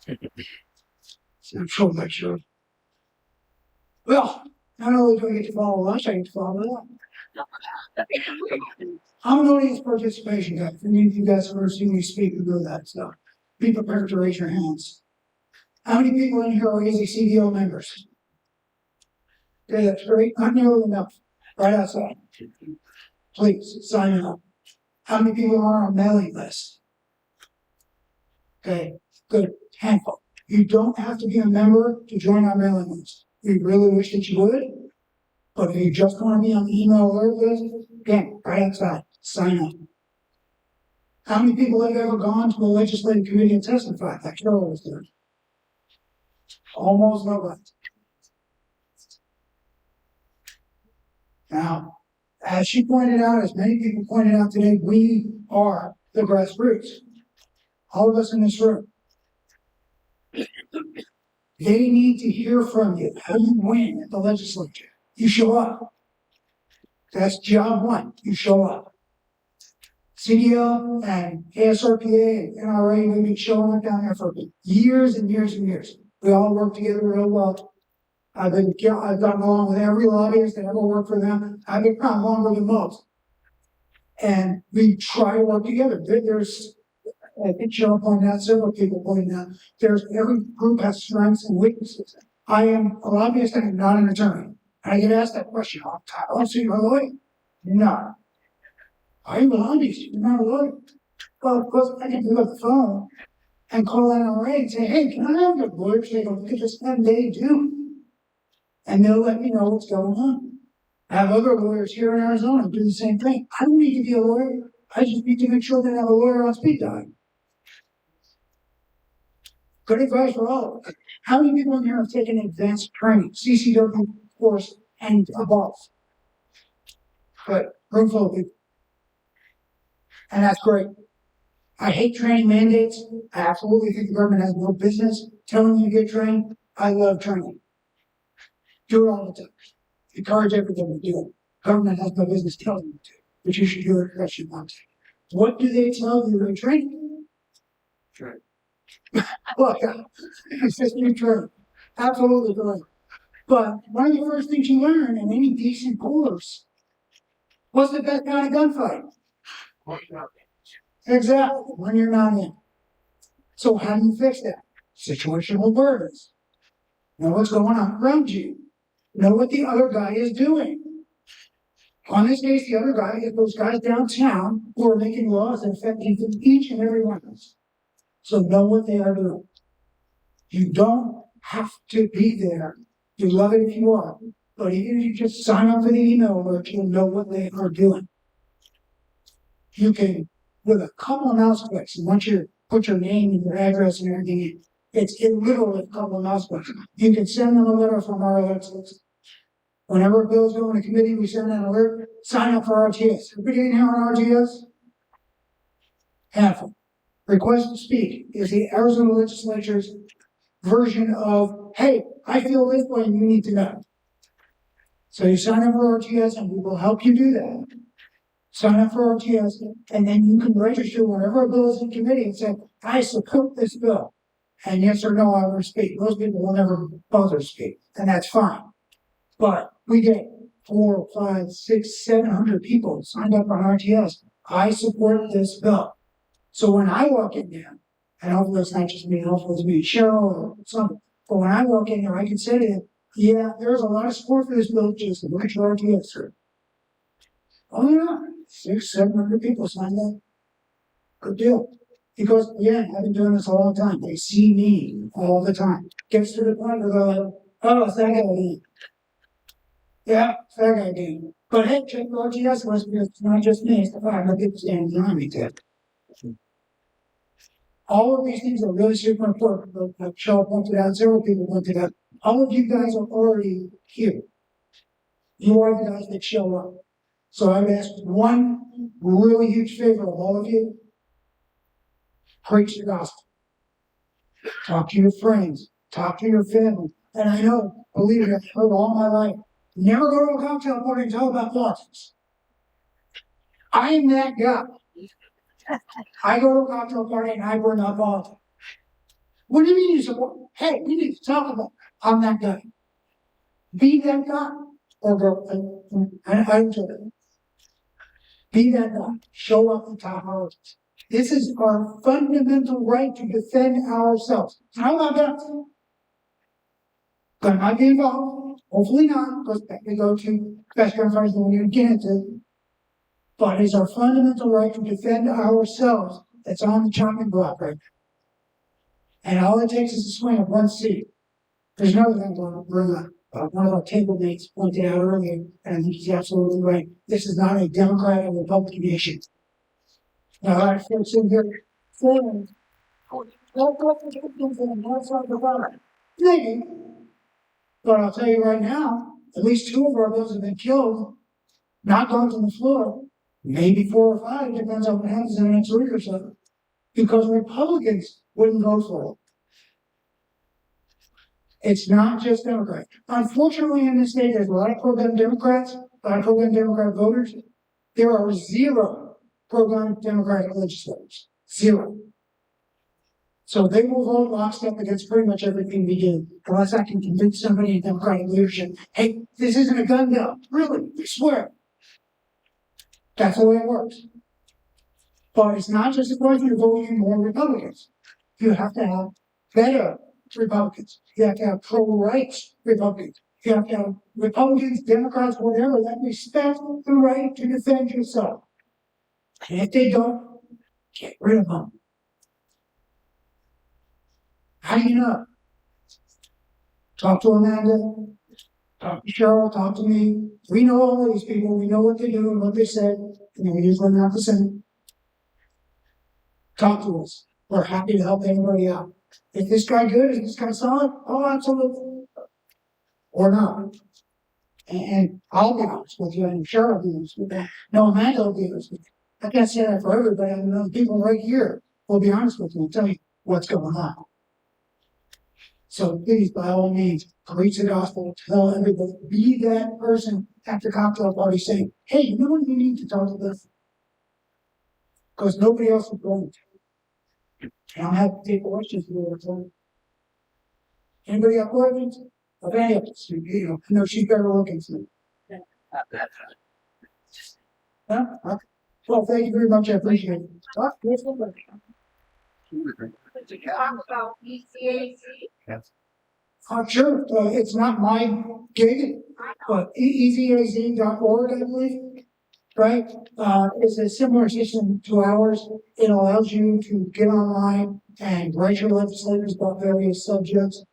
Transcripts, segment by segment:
I'm so sure. Well, not only do I get to follow lunch, I get to follow them. I'm an audience participation guy. For any of you guys who ever seen me speak, you know that stuff. Be prepared to raise your hands. How many people in here are easy CDO members? Okay, that's great. Not nearly enough. Right outside. Please sign up. How many people are on a mailing list? Okay, good. Handful. You don't have to be a member to join our mailing list. We really wish that you would. But if you just want to be on the email alert list, again, right outside, sign up. How many people have ever gone to a legislative committee and testified? Like Carol was there. Almost nobody. Now, as she pointed out, as many people pointed out today, we are the grassroots. All of us in this room. They need to hear from you how you win at the legislature. You show up. That's job one. You show up. CDL and ASRPA and NRA, we've been showing up down there for years and years and years. We all work together real well. I've gotten along with every lobbyist that ever worked for them. I've been gotten longer than most. And we try to work together. There's, I think Cheryl pointed out, several people pointed out, every group has strengths and weaknesses. I am a lobbyist and I'm not an attorney. And I get asked that question all the time. Oh, so you're a lawyer? No. Are you a lobbyist? You're not a lawyer. Well, of course, I can pick up the phone and call NRA and say, hey, can I have your lawyer take a look at this? And they do. And they'll let me know what's going on. I have other lawyers here in Arizona do the same thing. I don't need to be a lawyer. I just need to make sure that I have a lawyer on speed dial. Good advice for all of us. How many people in here have taken advanced training, CCW course, and above? But room full of people. And that's great. I hate training mandates. I absolutely think the government has no business telling you to get trained. I love training. Do it all the time. Encourage everyone to do it. Government has no business telling you to, but you should do it because you want to. What do they tell you in training? Train. Well, yeah, it's just new training. Absolutely correct. But one of the first things you learn in any decent course, what's the best kind of gunfight? Exactly, when you're not in. So how do you fix that? Situational awareness. Know what's going on around you. Know what the other guy is doing. On this case, the other guy is those guys downtown who are making laws that affect each and every one of us. So know what they are doing. You don't have to be there. You love it if you are. But even if you just sign up for the email alert, you'll know what they are doing. You can, with a couple of mouse clicks, and once you put your name and your address and everything in, it's literally a couple of mouse clicks. You can send them a letter from our alerts list. Whenever a bill's going to committee, we send an alert, sign up for RTS. Everybody in here on RTS? Handful. Request to speak is the Arizona legislature's version of, hey, I feel this way and you need to know. So you sign up for RTS and we will help you do that. Sign up for RTS and then you can register whenever a bill is in committee and say, I support this bill. And yes or no, I will speak. Most people will never bother to speak, and that's fine. But we get 4, 5, 6, 700 people signed up on RTS. I support this bill. So when I walk in there, and hopefully it's not just me, hopefully it's me, Cheryl or something, but when I walk in there, I can say to them, yeah, there's a lot of support for this bill, just look at your RTS. Oh yeah, 600, 700 people signed up. Good deal. Because, yeah, I've been doing this a long time. They see me all the time. Gets to the point where they're like, oh, it's that guy again. Yeah, it's that guy again. But hey, check the RTS list because it's not just me, it's the 500 people standing behind me too. All of these things are really super important. Like Cheryl pointed out, several people pointed out. All of you guys are already here. You are the guys that show up. So I've asked one really huge favor of all of you. Preach the gospel. Talk to your friends. Talk to your family. And I know, believe me, I've heard all my life. Never go to a cocktail party and talk about politics. I'm that guy. I go to a cocktail party and I bring up politics. What do you mean you support? Hey, we need to talk about. I'm that guy. Be that guy. Or go. I'm be that guy. Show up at top politics. This is our fundamental right to defend ourselves. How about that? But I be involved. Hopefully not, because we go to best friends when you get into. But it's our fundamental right to defend ourselves that's on the chopping block right now. And all it takes is a swing of one seat. There's another thing going on. One of our table mates pointed out earlier, and I think he's absolutely right. This is not a Democrat or Republican issue. Now, I feel sitting here saying, maybe, but I'll tell you right now, at least 2 of our bills have been killed, not gone to the floor, maybe 4 or 5, depends on what happens in the next week or so, because Republicans wouldn't go for it. It's not just Democrats. Unfortunately, in this state, there's a lot of pro-gun Democrats, a lot of pro-gun Democrat voters. There are 0 pro-gun Democratic legislators. 0. So they will vote lockstep against pretty much everything we do, unless I can convince somebody in Democratic leadership, hey, this isn't a gun bill. Really, I swear. That's the way it works. But it's not just a question of voting more Republicans. You have to have better Republicans. You have to have pro-rights Republicans. You have to have Republicans, Democrats, whatever, that respect the right to defend yourself. And if they don't, get rid of them. How do you know? Talk to Amanda, talk to Cheryl, talk to me. We know all of these people. We know what they do and what they say. And we usually not the same. Talk to us. We're happy to help anybody out. Is this guy good? Is this guy solid? Oh, absolutely. Or not. And I'll be honest with you, and Cheryl will be honest with you. No, Amanda will be honest with you. I can't say that for everybody. I know people right here will be honest with you and tell you what's going on. So please, by all means, preach the gospel, tell everybody, be that person at the cocktail party saying, hey, you know what you need to talk to this? Because nobody else is going to. And I'll have to take questions for you. Anybody have questions? Of any of us? You know, I know she's better looking for me. Huh? Okay. Well, thank you very much. I appreciate it. Talk about ECAC. Yes. Sure. It's not my gig, but easaz.org, I believe. Right? It's a similar system to ours. It allows you to get online and write your legislators about various subjects.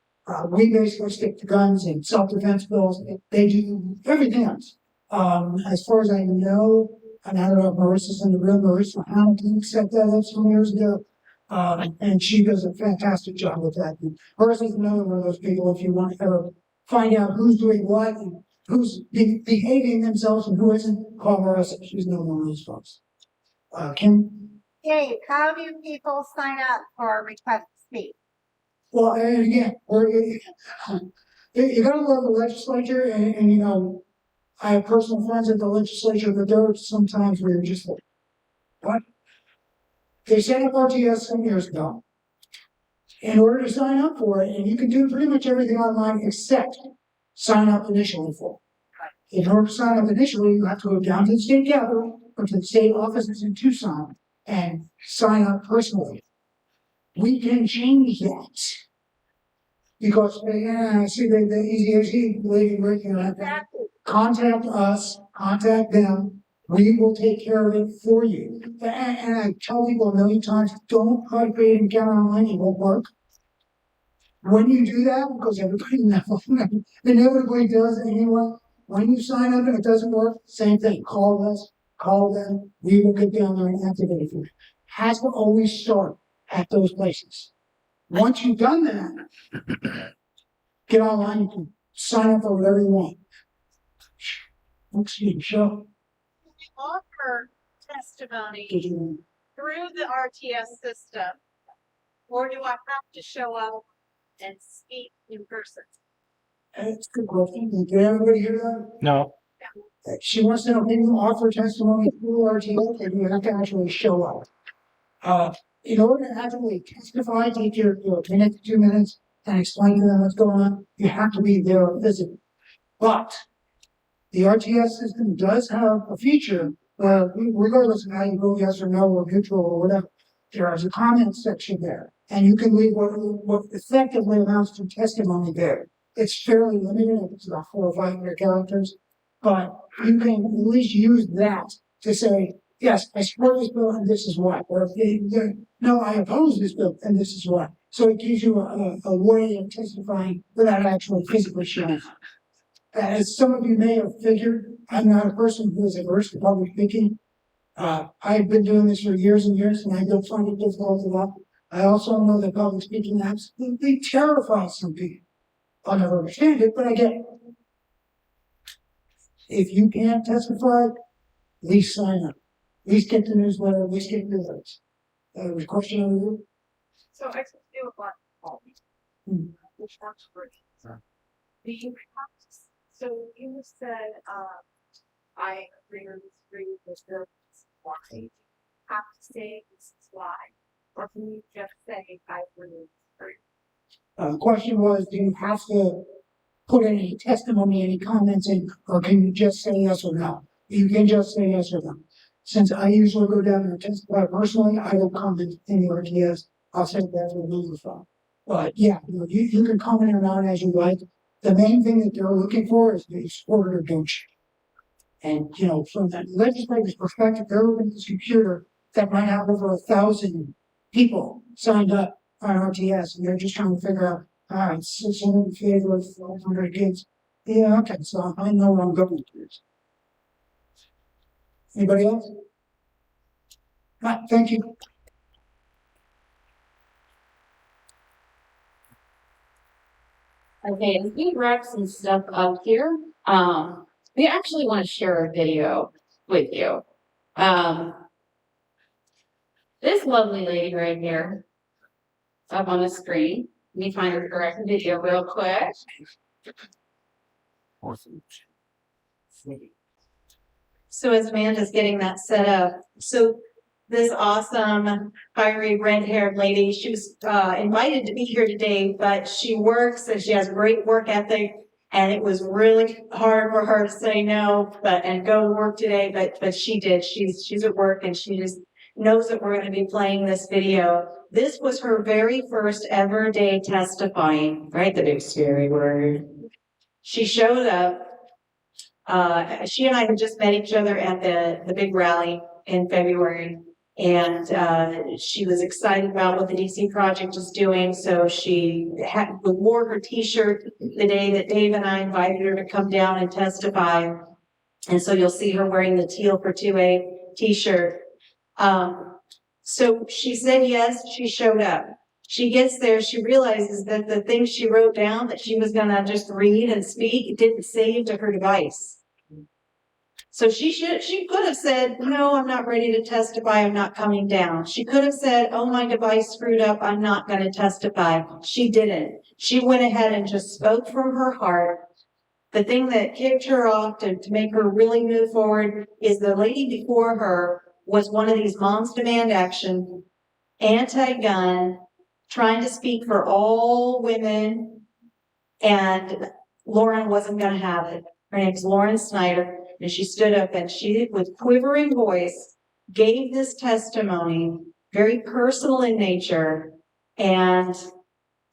We basically stick to guns and self-defense bills. They do everything else. As far as I know, and I don't know if Marissa's in the room, Marissa Hamilton set that up some years ago. And she does a fantastic job with that. And Marissa's another one of those people, if you want to ever find out who's doing what and who's behaving themselves and who isn't, call Marissa. She's another one of those folks. Kim? Dave, how do people sign up for a request to speak? Well, and again, you gotta love the legislature, and you know, I have personal friends at the legislature, but there are sometimes where you're just like, what? They set up RTS some years ago in order to sign up for it, and you can do pretty much everything online except sign up initially for it. In order to sign up initially, you have to go down to the state capitol or to the state offices in Tucson and sign up personally. We can change that. Because, I see the EZAC lady working on that. Contact us, contact them. We will take care of it for you. And I tell people a million times, don't try to create an account online, it won't work. When you do that, because everybody inevitably does anyway, when you sign up and it doesn't work, same thing. Call us, call them, we will get down there and activate it for you. Has to always start at those places. Once you've done that, get online, you can sign up for whatever you want. Excuse me, show. We offer testimony through the RTS system, or do I have to show up and speak in person? That's a good question. Did everybody hear that? No. She wants to know, can you offer testimony through RTS, and you have to actually show up? in order to actually testify, take your minute to 2 minutes and explain to them what's going on, you have to be there physically. But the RTS system does have a feature where, regardless of how you vote yes or no or neutral or whatever, there is a comment section there, and you can leave what effectively amounts to testimony there. It's fairly limited; it's about 400 or 500 characters, but you can at least use that to say, yes, I support this bill and this is why, or no, I oppose this bill and this is why. So it gives you a way of testifying without actually physically showing up. As some of you may have figured, I'm not a person who is averse to public speaking. I've been doing this for years and years, and I don't find it difficult at all. I also know that public speaking absolutely terrifies some people. I'll never understand it, but I get it. If you can't testify, at least sign up. At least get the newsletter, at least get the votes. Was a question over you? So I just do a black hole, which works for me. Do you have to, so you said, I agree or disagree with this, why? You have to say this is why, or can you just say I agree or disagree? The question was, do you have to put any testimony, any comments in, or can you just say yes or no? You can just say yes or no. Since I usually go down and testify personally, I don't comment in the RTS. I'll say that to the microphone. But yeah, you can comment or not as you like. The main thing that they're looking for is the support it or don't you. And from that legislator's perspective, they're looking at this computer that might have over 1,000 people signed up on RTS, and they're just trying to figure out, all right, 600 in favor of 400 against. Yeah, okay, so I know where I'm going with this. Anybody else? Thank you. Okay, as we wrap some stuff up here, we actually want to share a video with you. This lovely lady right here, up on the screen. Let me find the correct video real quick. So as Amanda's getting that set up, so this awesome, fiery, red-haired lady, she was invited to be here today, but she works and she has great work ethic, and it was really hard for her to say no, and go to work today, but she did. She's at work and she just knows that we're going to be playing this video. This was her very first ever day testifying, right? The big scary word. She showed up. She and I had just met each other at the big rally in February, and she was excited about what the DC project is doing. So she wore her T-shirt the day that Dave and I invited her to come down and testify. And so you'll see her wearing the teal for 2A T-shirt. So she said yes, she showed up. She gets there, she realizes that the things she wrote down that she was gonna just read and speak didn't save to her device. So she could have said, no, I'm not ready to testify, I'm not coming down. She could have said, oh, my device screwed up, I'm not gonna testify. She didn't. She went ahead and just spoke from her heart. The thing that kicked her off to make her really move forward is the lady before her was one of these Moms Demand Action, anti-gun, trying to speak for all women, and Lauren wasn't going to have it. Her name's Lauren Snyder, and she stood up and she, with quivering voice, gave this testimony, very personal in nature, and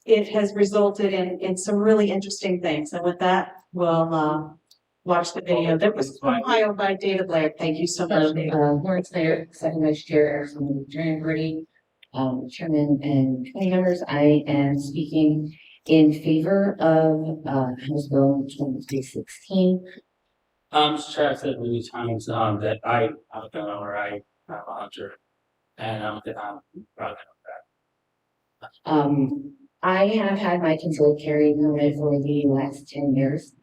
it has resulted in some really interesting things. And with that, we'll watch the video that was compiled by David Blair. Thank you so much, David. Lauren Snyder, Second Vice Chair, Arizona Joint Party, Chairman and committee members. I am speaking in favor of House Bill 2316. Mr. Chair, I've said many times that I'm a gun owner, I'm a hunter, and I'm proud of that. I have had my concealed carry permit for the last 10 years.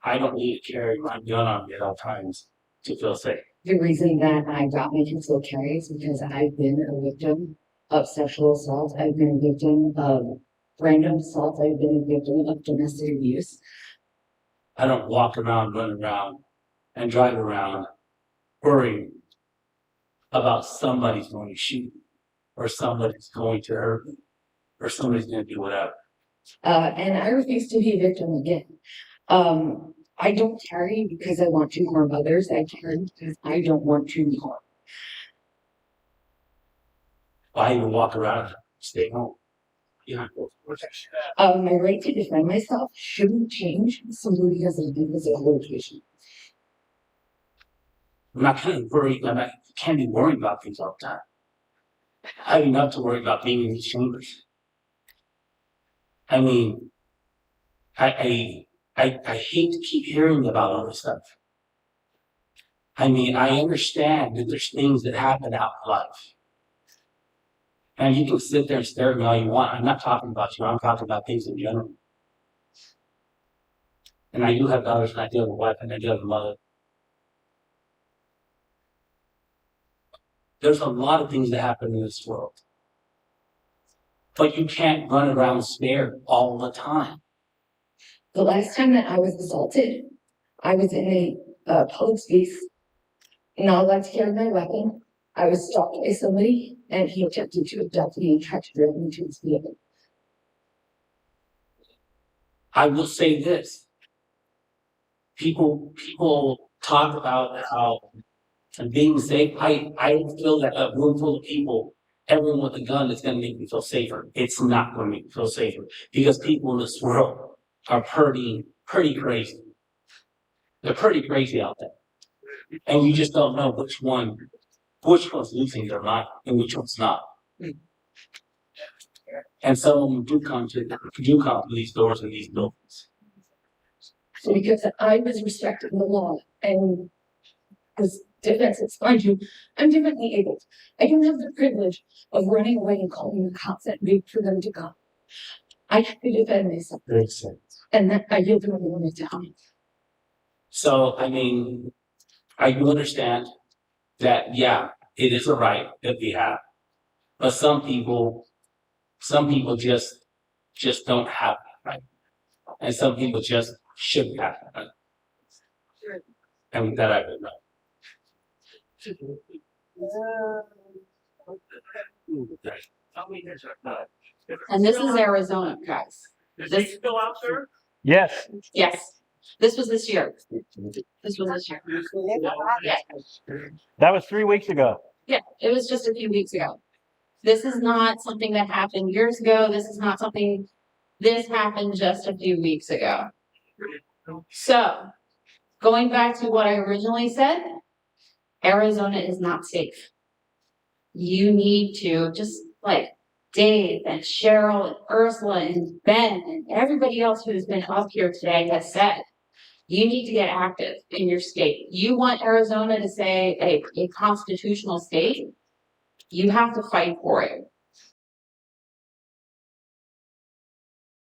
I don't need to carry my gun on me at all times to feel safe. The reason that I got my concealed carry is because I've been a victim of sexual assault. I've been a victim of random assault. I've been a victim of domestic abuse. I don't walk around, run around, and drive around worrying about somebody's going to shoot me, or somebody's going to hurt me, or somebody's going to do whatever. And I refuse to be a victim again. I don't carry because I want to harm others. I carry because I don't want to harm. Why even walk around and stay home? You know, My right to defend myself shouldn't change simply because of the physical location. I'm not kind of worried. I can't be worried about things all the time. I have enough to worry about being in these chambers. I mean, I hate to keep hearing about all this stuff. I mean, I understand that there's things that happen out in life. And you can sit there and stare at me all you want. I'm not talking about you. I'm talking about things in general. And I do have daughters, and I do have a wife, and I do have a mother. There's a lot of things that happen in this world. But you can't run around scared all the time. The last time that I was assaulted, I was in a public space, not allowed to carry my weapon. I was stalked by somebody, and he attempted to abduct me and tried to drive me to his vehicle. I will say this. People talk about how being safe. I don't feel that a room full of people, everyone with a gun, is going to make me feel safer. It's not going to make me feel safer because people in this world are pretty crazy. They're pretty crazy out there, and you just don't know which one's losing their mind and which one's not. And some of them do come to these doors and these buildings. So because I was respecting the law and was defenseless, mind you, I'm differently abled. I don't have the privilege of running away and calling the cops and wait for them to come. I have to defend myself, Makes sense. and that I yield to everyone to tell me. So, I mean, I do understand that, yeah, it is a right that we have, but some people just don't have that right, and some people just shouldn't have that right. And that I would know. And this is Arizona, guys. This still out there? Yes. Yes, this was this year. This was this year. Yeah, That was 3 weeks ago. yeah, it was just a few weeks ago. This is not something that happened years ago. This happened just a few weeks ago. So, going back to what I originally said, Arizona is not safe. You need to, just like Dave and Cheryl and Ursula and Ben and everybody else who's been up here today has said, you need to get active in your state. You want Arizona to say a constitutional state, you have to fight for it.